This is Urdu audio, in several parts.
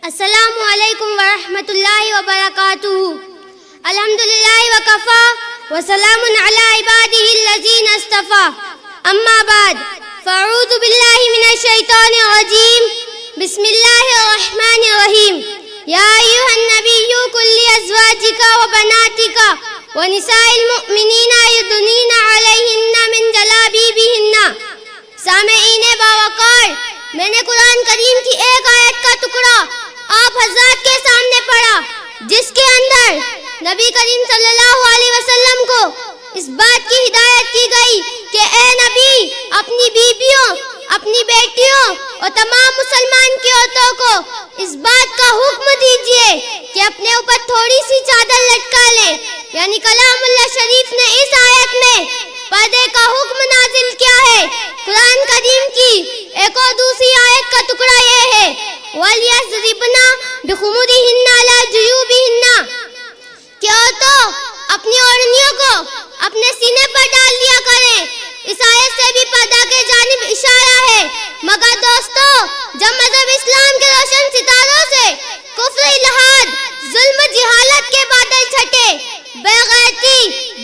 السلام علیکم ورحمۃ اللہ وبرکاتہ. الحمدللہ وکفا وسلام علی عبادہ الذین اصطفیٰ. اما بعد فاعوذ باللہ من الشیطان الرجیم. بسم اللہ الرحمن الرحیم. یا ایھا النبی قل لازواجک وبناتک ونساء المؤمنین یدنین علیہن من جلابیبہن. سامعین باوقار، میں نے قرآن کریم کی ایک آیت کا ٹکڑا آپ حضرات کے سامنے پڑھا، جس کے اندر نبی کریم صلی اللہ علیہ وسلم کو اس بات کی ہدایت کی گئی کہ اے نبی، اپنی بیویوں، اپنی بیٹیوں اور تمام مسلمان کی عورتوں کو اس بات کا حکم دیجئے کہ اپنے اوپر تھوڑی سی چادر لٹکا لیں. یعنی کلام اللہ شریف نے اس آیت میں پردے کا حکم نازل کیا ہے. قرآن کریم کی ایک اور دوسری آیت کا ٹکڑا یہ ہے وَلْيَضْرِبْنَ بِخُمُرِهِنَّ عَلَى جُيُوبِهِنَّ کہ عورتوں اپنی اوڑھنیوں کو اپنے سینے پر ڈال لیا کریں. اس آیت سے بھی پردہ کے جانب اشارہ ہے. مگر دوستو، جب مذہب اسلام کے روشن ستاروں سے کفر، الحاد، ظلم، جہالت کے بادل چھٹے، بے غیرتی،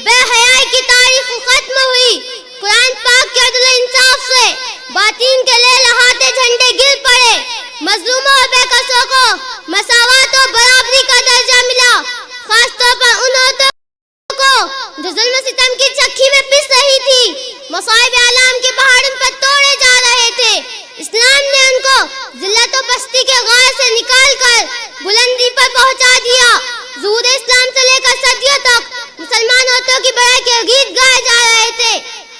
بے حیائی کی تاریخ ختم ہوئی، قرآن پاک کے عدل و انصاف سے باطین کے لئے لہاتے جھنڈے گر پڑے، مظلوموں اور بے قصوں کو مساوات و برابری کا درجہ ملا، خاص طور پر ان عورتوں کو جو ظلم ستم کی چکی میں پس رہی تھی، مصائب اعلام کے پہاڑ ان پر توڑے جا رہے تھے. اسلام نے ان کو ذلت و پستی کے غار سے نکال کر بلندی پر پہنچا دیا. ظہور اسلام سے لے کر صدیوں تک مسلمان عورتوں کی بڑائی کے گیت گائے جا رہے تھے.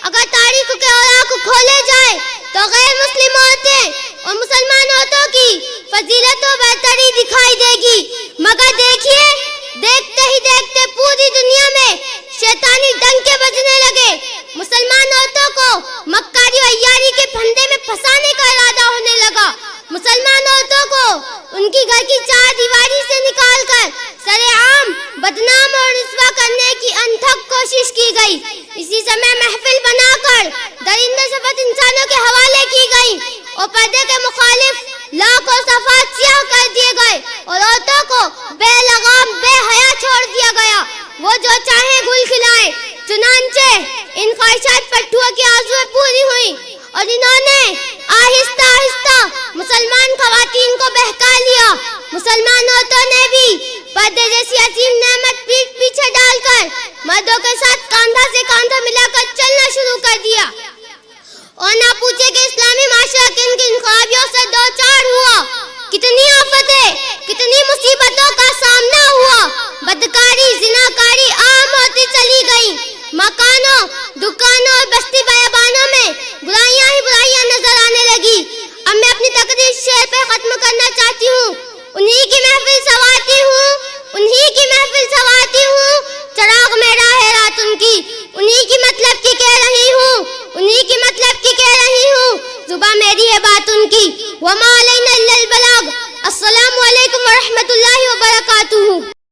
اگر تاریخ کے اوراق کھولے جائے تو غیر مسلم عورتیں اور مسلمان عورتوں کی فضیلت و برتری دکھائی دے گی. مگر دیکھیے، دیکھتے ہی دیکھتے پوری دنیا میں شیطانی ڈنکے بجنے لگے. مسلمان عورتوں کو مکاری و عیاری کے پھندے میں پھنسانے کا ارادہ ہونے لگا. مسلمان عورتوں کو ان کی گھر کی چار دیواری سے نکال کر سرے عام بدنام اور رسوا کرنے کی انتھک کوشش کی گئی. اسی سمے محفل بنا کر درندہ شفت انسانوں کے حوالے کی گئی اور پردے کے مخالف لاکھ و صفات سیاہ کر دیے گئے اور عورتوں کو بے لگام، بے حیا چھوڑ دیا گیا. وہ جو چاہیں گل کھلائیں. چنانچہ ان خواہشات پٹھوں کی آرزویں پوری ہوئی اور انہوں نے آہستہ آہستہ مسلمان خواتین کو بہکا لیا. مسلمان عورتوں نے بھی پردے جیسی عظیم نعمت پیٹھ پیچھے ڈال کر مردوں کے ساتھ کاندھا سے کاندھا ملا کر چلنا شروع کر دیا. اور نہ پوچھے کہ اسلامی معاشرہ کن کن خرابیوں سے دو چار ہوا، کتنی آفتیں، کتنی مصیبتوں کا سامنا ہوا. بدکاری، زناکاری عام ہوتی چلی گئی. مکانوں، دکانوں اور بستی بیابانوں میں برائیاں ہی برائیاں نظر آنے لگی. اب میں اپنی تقریر شعر پہ ختم کرنا چاہتی ہوں. انہی کی محفل سنواتی ہوں، انہی کی محفل سنواتی ہوں، چراغ میرا ہے رات ان کی، انہی کی مطلب کی کہہ رہی ہوں، انہی کی مطلب کی کہہ رہی ہوں، زباں میری ہے بات ان کی. وما علینا الا البلاغ. السلام علیکم ورحمۃ اللہ وبرکاتہ.